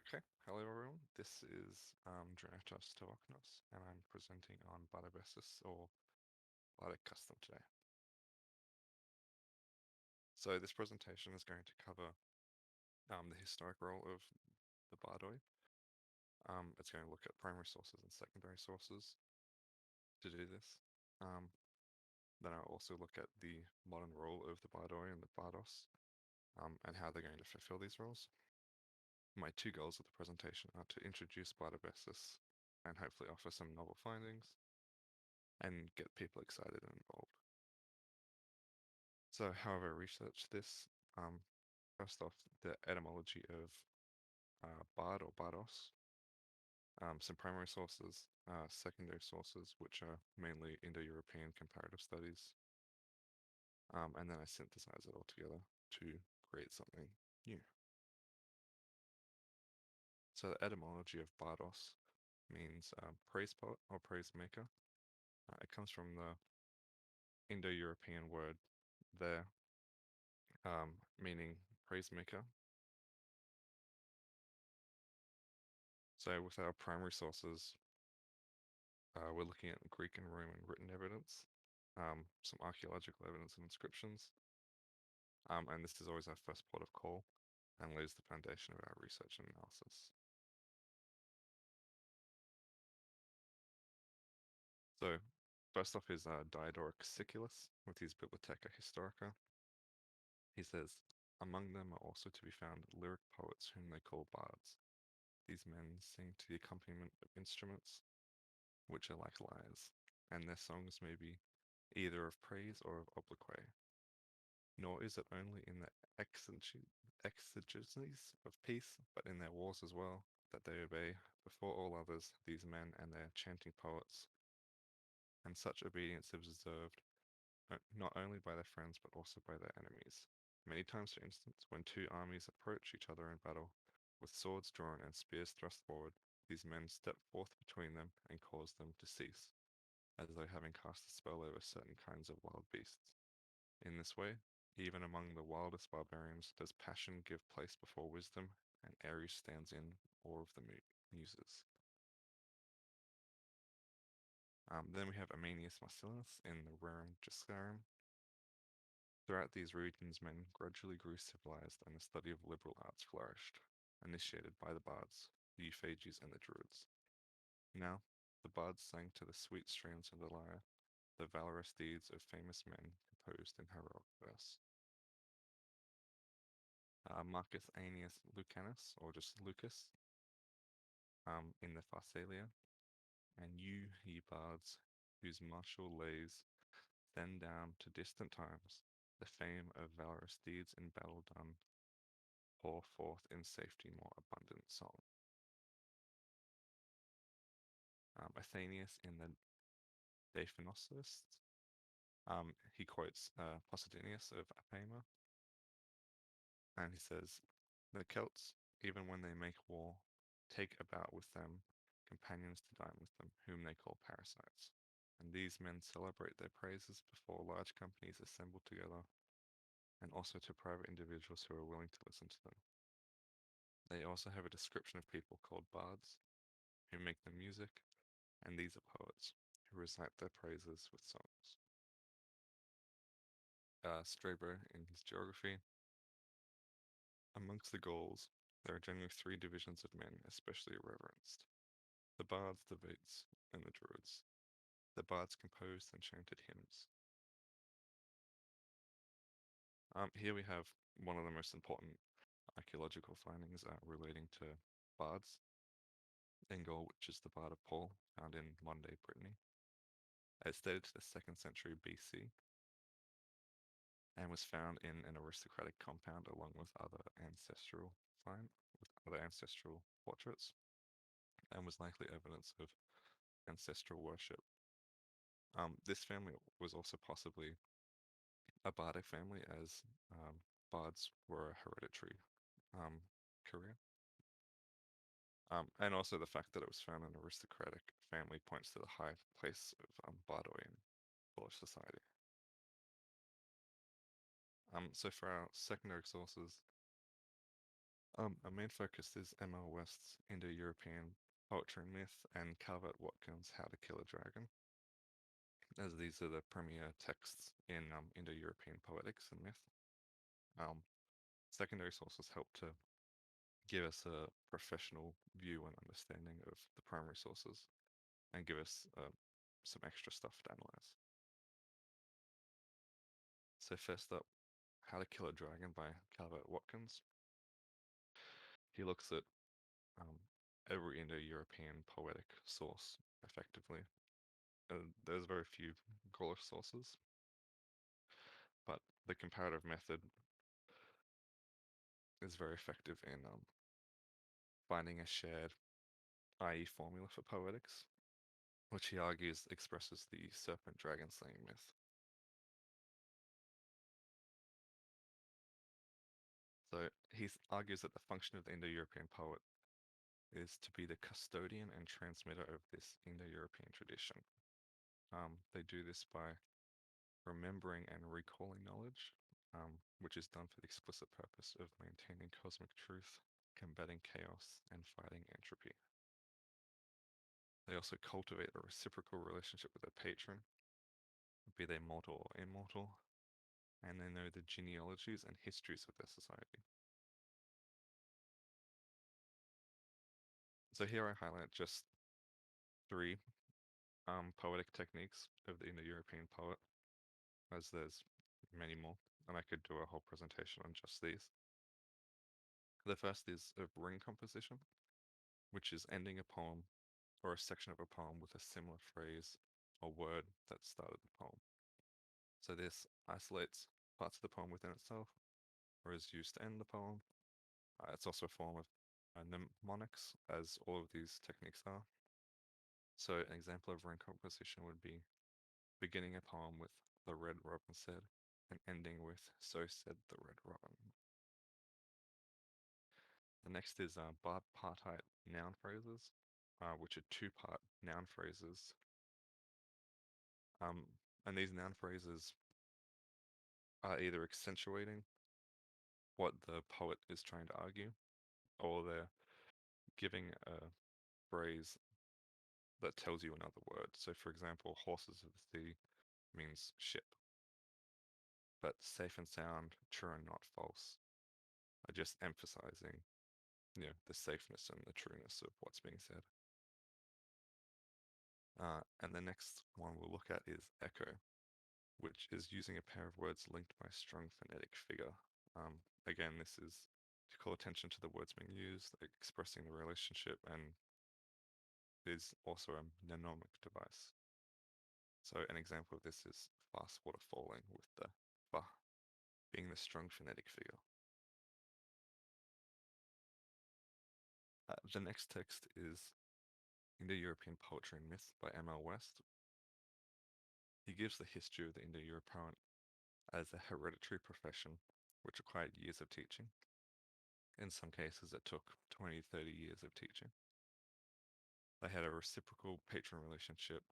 Okay, hello everyone. This is Drunertos Tarvocnos, and I'm presenting on Bardobessus or Bardic Custom today. So this presentation is going to cover the historic role of the Bardoi. It's going to look at primary sources and secondary sources to do this. Then I'll also look at the modern role of the Bardoi and the Bardos, and how they're going to fulfill these roles. My two goals of the presentation are to introduce Bardobessus and hopefully offer some novel findings and get people excited and involved. So how have I researched this? First off, the etymology of bard or bardos, some primary sources, secondary sources, which are mainly Indo-European comparative studies, and then I synthesize it all together to create something new. So the etymology of bardos means praise poet or praise maker. It comes from the Indo-European word there, meaning praise maker. So with our primary sources, we're looking at Greek and Roman written evidence, some archaeological evidence and inscriptions, and this is always our first port of call and lays the foundation of our research and analysis. So first off is Diodorus Siculus with his Bibliotheca Historica. He says, among them are also to be found lyric poets whom they call bards. These men sing to the accompaniment of instruments, which are like lyres, and their songs may be either of praise or of obloquy. Nor is it only in the exigencies of peace, but in their wars as well, that they obey, before all others, these men and their chanting poets. And such obedience is observed not only by their friends, but also by their enemies. Many times, for instance, when two armies approach each other in battle, with swords drawn and spears thrust forward, these men step forth between them and cause them to cease, as though having cast a spell over certain kinds of wild beasts. In this way, even among the wildest barbarians, does passion give place before wisdom, and Ares stands in awe of the muses. Then we have Amanius Marcellinus in the Rerum Juscarum. Throughout these regions, men gradually grew civilized, and the study of liberal arts flourished, initiated by the bards, the Euphages, and the Druids. Now, the bards sang to the sweet strains of the lyre the valorous deeds of famous men composed in heroic verse. Marcus Aeneas Lucanus, or just Lucas, in the Pharsalia, and you, ye bards, whose martial lays send down to distant times the fame of valorous deeds in battle done, pour forth in safety more abundant song. Athenaeus in the De Phenosis, he quotes Posidonius of Apama, and he says, the Celts, even when they make war, take about with them companions to dine with them, whom they call parasites. And these men celebrate their praises before large companies assembled together, and also to private individuals who are willing to listen to them. They also have a description of people called bards, who make the music, and these are poets, who recite their praises with songs. Strabo in his geography. Amongst the Gauls, there are generally three divisions of men especially reverenced: the bards, the vates, and the druids. The bards composed and chanted hymns. Here we have one of the most important archaeological findings relating to bards in Gaul, which is the Bard of Paul, found in modern-day Brittany. It's dated to the 2nd century BC and was found in an aristocratic compound along with other ancestral portraits, and was likely evidence of ancestral worship. This family was also possibly a bardic family, as bards were a hereditary career. And also the fact that it was found in an aristocratic family points to the high place of Bardoi in Polish society. So for our secondary sources, Our main focus is M.L. West's Indo-European Poetry and Myth and Watkins' How to Kill a Dragon, as these are the premier texts in Indo-European poetics and myth. Um, Secondary sources help to give us a professional view and understanding of the primary sources and give us some extra stuff to analyze. So first up, How to Kill a Dragon by Watkins. He looks at um, every Indo-European poetic source effectively. There's very few Gaulish sources, but the comparative method is very effective in finding a shared IE formula for poetics, which he argues expresses the serpent dragon slaying myth. So he argues that the function of the Indo-European poet is to be the custodian and transmitter of this Indo-European tradition. They do this by remembering and recalling knowledge, which is done for the explicit purpose of maintaining cosmic truth, combating chaos, and fighting entropy. They also cultivate a reciprocal relationship with their patron, be they mortal or immortal, and they know the genealogies and histories of their society. So here I highlight just three poetic techniques of the Indo-European poet, as there's many more, and I could do a whole presentation on just these. The first is of ring composition, which is ending a poem or a section of a poem with a similar phrase or word that started the poem. So this isolates parts of the poem within itself, or is used to end the poem. It's also a form of mnemonics, as all of these techniques are. So an example of ring composition would be beginning a poem with "the red robin said" and ending with "so said the red robin." The next is Apartheid noun phrases, which are two-part noun phrases. And these noun phrases are either accentuating what the poet is trying to argue, or they're giving a phrase that tells you another word. So for example, horses of the sea means ship, but safe and sound, true and not false, are just emphasizing, the safeness and the trueness of what's being said. And the next one we'll look at is echo, which is using a pair of words linked by a strong phonetic figure. Again, this is to call attention to the words being used, expressing the relationship, and is also a mnemonic device. So an example of this is fast water falling, with the fa being the strong phonetic figure. The next text is Indo-European Poetry and Myth by M.L. West. He gives the history of the Indo-European as a hereditary profession which required years of teaching. In some cases, it took 20, 30 years of teaching. They had a reciprocal patron relationship,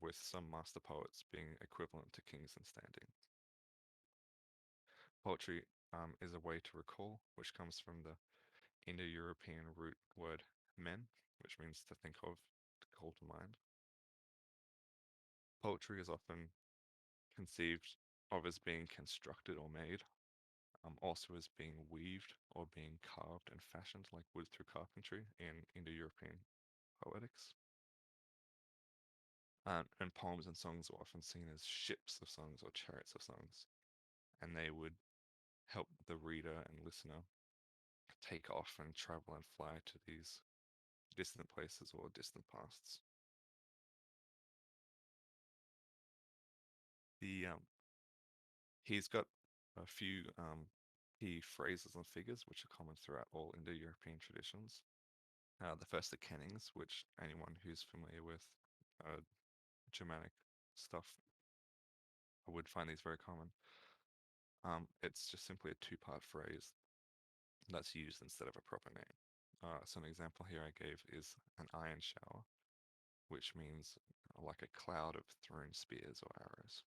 with some master poets being equivalent to kings in standing. Poetry is a way to recall, which comes from the Indo-European root word men, which means to think of, to call to mind. Poetry is often conceived of as being constructed or made, also as being weaved or being carved and fashioned like wood through carpentry in Indo-European poetics. And poems and songs are often seen as ships of songs or chariots of songs, and they would help the reader and listener take off and travel and fly to these distant places or distant pasts. He's got a few key phrases and figures which are common throughout all Indo-European traditions. The first are Kennings, which anyone who's familiar with Germanic stuff would find these very common. It's just simply a two-part phrase that's used instead of a proper name. So an example here I gave is an iron shower, which means like a cloud of thrown spears or arrows.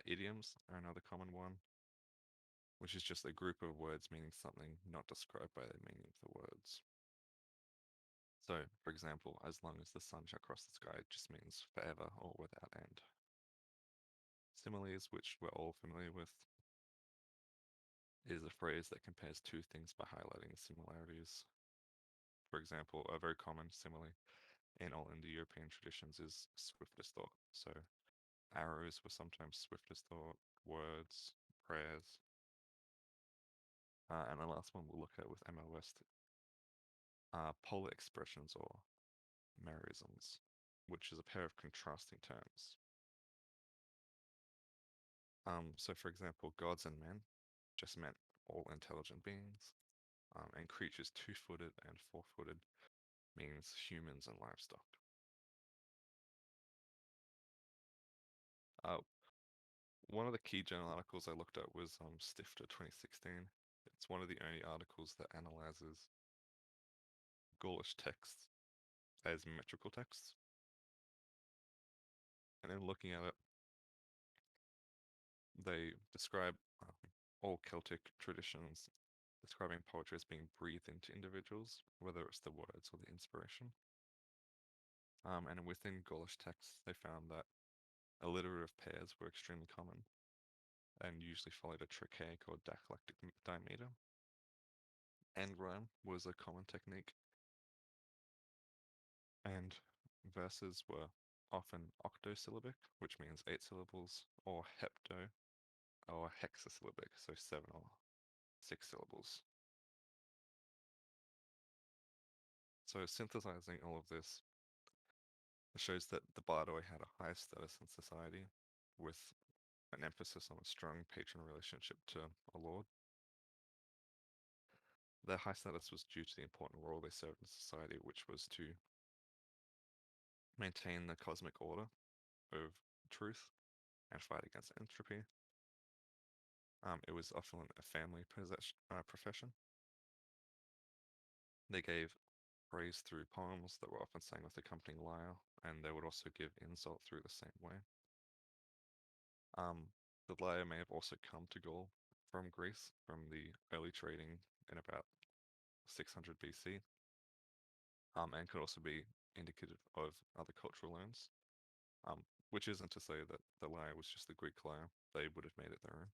Idioms are another common one. which is just a group of words meaning something not described by the meaning of the words. So, for example, as long as the sun shall cross the sky just means forever or without end. Similes, which we're all familiar with, is a phrase that compares two things by highlighting the similarities. For example, a very common simile in all Indo-European traditions is swift as thought. So arrows were sometimes swift as thought, words, prayers. And the last one we'll look at with Emma West are polar expressions or merisms, which is a pair of contrasting terms. So for example, gods and men just meant all intelligent beings, and creatures two-footed and four-footed means humans and livestock. One of the key journal articles I looked at was Stifter 2016. It's one of the only articles that analyzes Ghoulish texts as metrical texts. And then looking at it, they describe all Celtic traditions describing poetry as being breathed into individuals, whether it's the words or the inspiration. And within Gaulish texts, they found that alliterative pairs were extremely common and usually followed a trochaic or daclectic dimeter. End rhyme was a common technique, and verses were often octosyllabic, which means 8 syllables, or hepto, or hexasyllabic, so 7 or 6 syllables. So synthesizing all of this shows that the Bardoi had a high status in society, with an emphasis on a strong patron relationship to a lord. Their high status was due to the important role they served in society, which was to maintain the cosmic order of truth and fight against entropy. It was often a family profession. They gave praise through poems that were often sang with accompanying lyre, and they would also give insult through the same way. The lyre may have also come to Gaul from Greece, from the early trading in about 600 BC, and could also be indicative of other cultural learns, which isn't to say that the lyre was just the Greek lyre. They would have made it their own.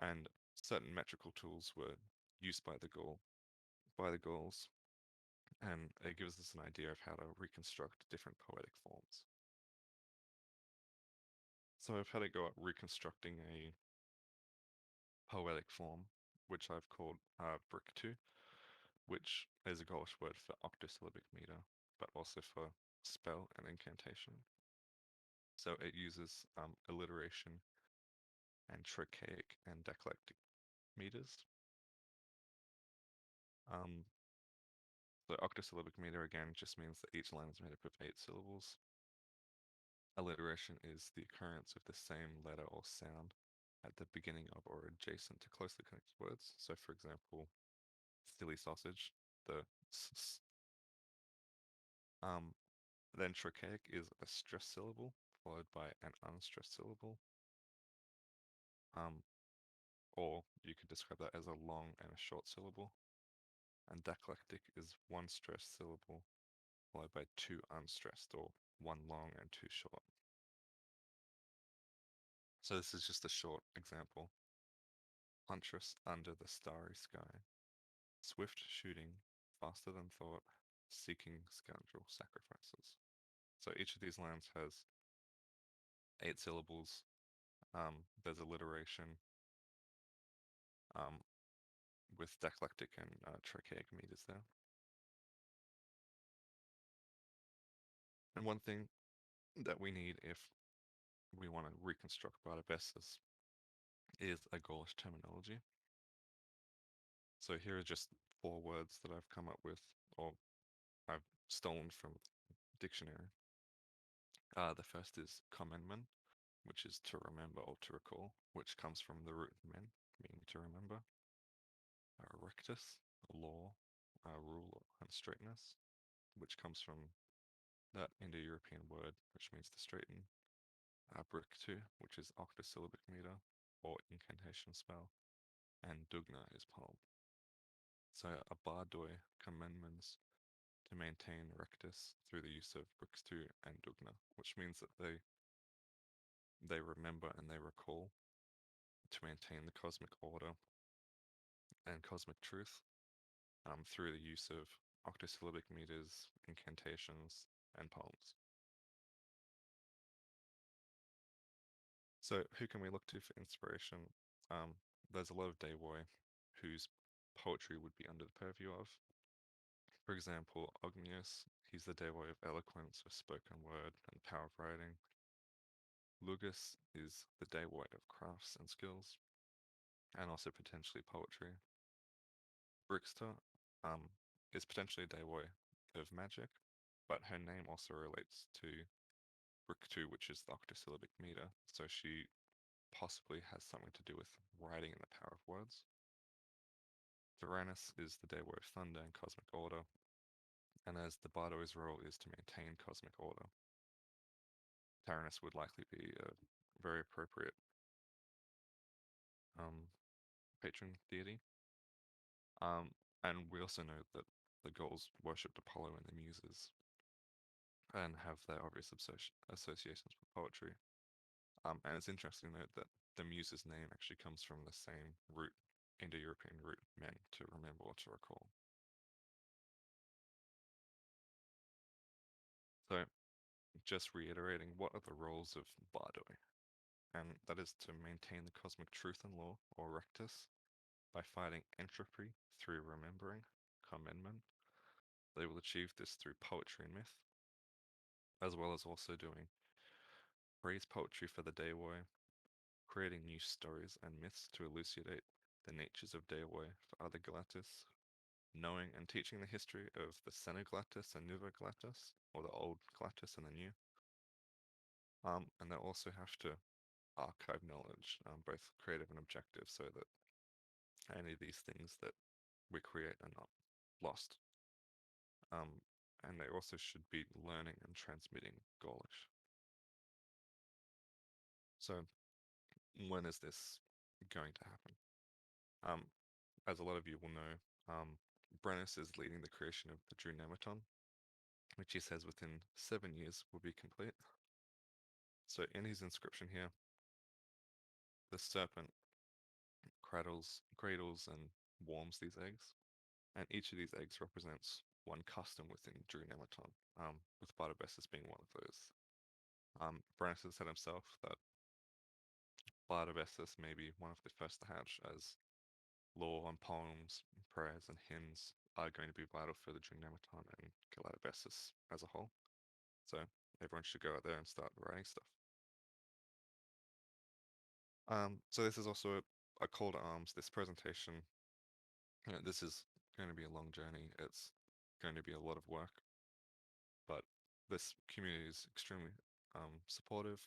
And certain metrical tools were used by the Gauls, and it gives us an idea of how to reconstruct different poetic forms. So I've had a go at reconstructing a poetic form, which I've called brick 2, which is a Gaulish word for octosyllabic meter, but also for spell and incantation. So it uses alliteration and trochaic and daclectic meters. The octosyllabic meter again just means that each line is made up of 8 syllables. Alliteration is the occurrence of the same letter or sound at the beginning of or adjacent to closely connected words. So for example, silly sausage, the s. Then trochaic is a stressed syllable followed by an unstressed syllable. Or you could describe that as a long and a short syllable. And daclectic is one stressed syllable followed by 2 unstressed, or 1 long and 2 short. So this is just a short example. Huntress under the starry sky, swift shooting, faster than thought, seeking scoundrel sacrifices. So each of these lines has 8 syllables. There's alliteration with daclectic and trochaic meters there. And one thing that we need if we want to reconstruct Bardobessus is a Gaulish terminology. So here are just 4 words that I've come up with, or I've stolen from the dictionary. The first is commenmen, which is to remember or to recall, which comes from the root men, meaning to remember. Rectus, law, rule and straightness, which comes from that Indo-European word, which means to straighten. Brick 2, which is octosyllabic meter, or incantation spell, and dugna is poem. So a bardoi commends to maintain rectus through the use of brixtu and dugna, which means that they remember and they recall to maintain the cosmic order and cosmic truth through the use of octosyllabic meters, incantations, and poems. So who can we look to for inspiration? There's a lot of Daewoi whose poetry would be under the purview of. For example, Ogmius, he's the Daewoi of eloquence, of spoken word, and power of writing. Lugus is the Daewoi of crafts and skills, and also potentially poetry. Brixter is potentially a Daewoi of magic, but her name also relates to Brictu, which is the octosyllabic meter, so she possibly has something to do with writing and the power of words. Varanus is the Daewoi of thunder and cosmic order, and as the Bardo's role is to maintain cosmic order, Taranis would likely be a very appropriate patron deity. And we also know that the Gauls worshipped Apollo and the Muses, and have their obvious associations with poetry. And it's interesting to note that the Muse's name actually comes from the same root, Indo-European root, men, to remember or to recall. So, just reiterating, what are the roles of Bardoi? And that is to maintain the cosmic truth and law, or rectus, by fighting entropy through remembering, commendment. They will achieve this through poetry and myth, as well as also doing praise poetry for the Daewoi, creating new stories and myths to elucidate the natures of Daewoi for other Galatis, knowing and teaching the history of the Seneglatis and Nuva Glatis, or the old Glatis and the new. And they also have to archive knowledge, both creative and objective, so that any of these things that we create are not lost. And they also should be learning and transmitting Gaulish. So when is this going to happen? As a lot of you will know, Brennus is leading the creation of the Drunertos, which he says within 7 years will be complete. So in his inscription here, the serpent cradles and warms these eggs, and each of these eggs represents one custom within Drunertos, with Bardobessus being one of those. Brennus has said himself that Bardobessus may be one of the first to hatch, as law and poems, prayers and hymns are going to be vital for the Drunertos and Bardobessus as a whole. So everyone should go out there and start writing stuff. So this is also a call to arms. This presentation, this is going to be a long journey. It's going to be a lot of work, but this community is extremely supportive,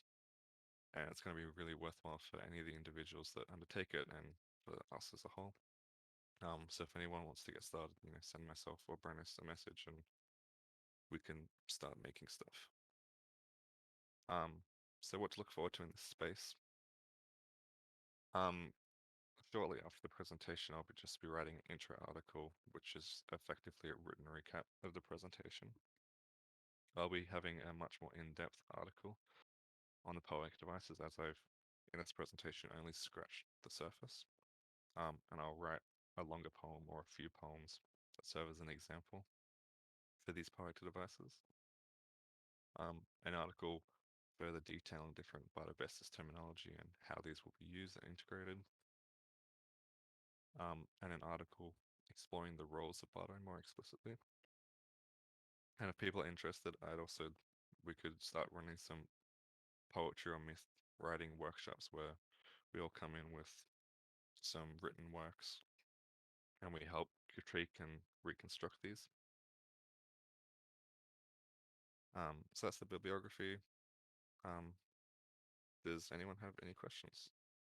and it's going to be really worthwhile for any of the individuals that undertake it and for us as a whole. So if anyone wants to get started, send myself or Brennus a message, and we can start making stuff. So what to look forward to in this space? Shortly after the presentation, I'll just be writing an intro article, which is effectively a written recap of the presentation. I'll be having a much more in-depth article on the poetic devices, as I've, in this presentation, only scratched the surface. And I'll write a longer poem or a few poems that serve as an example for these poetic devices. An article further detailing different Bardobessus terminology and how these will be used and integrated. And an article exploring the roles of Bardo more explicitly. And if people are interested, we could start running some poetry or myth writing workshops where we all come in with some written works and we help critique and reconstruct these. So that's the bibliography. Does anyone have any questions?